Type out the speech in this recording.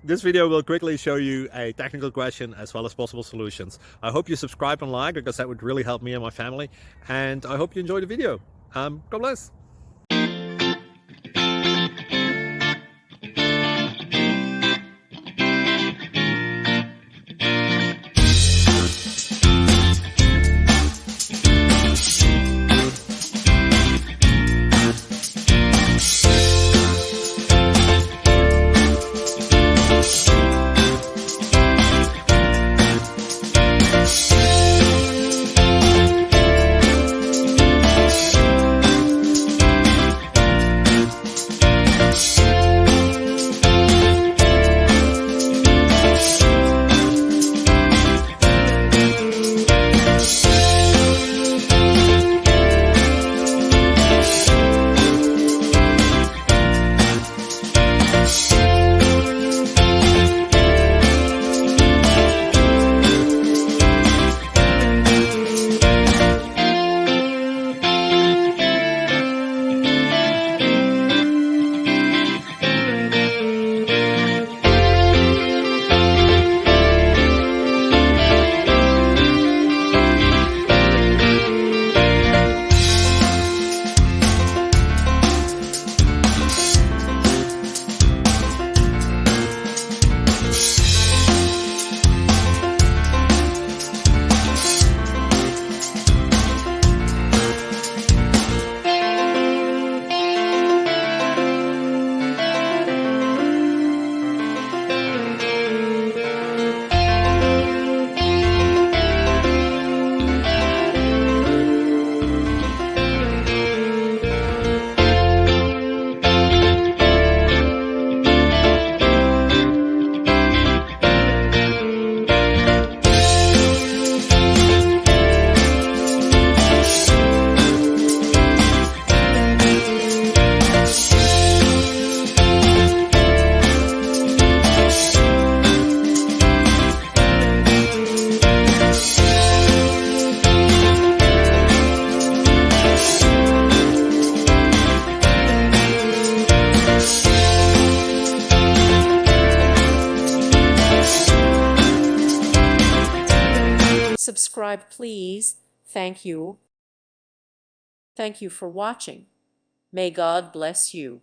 This video will quickly show you a technical question as well as possible solutions. I hope you subscribe and like, because that would really help me and my family. And I hope you enjoy the video. God bless. Subscribe, please. Thank you. Thank you for watching. May God bless you.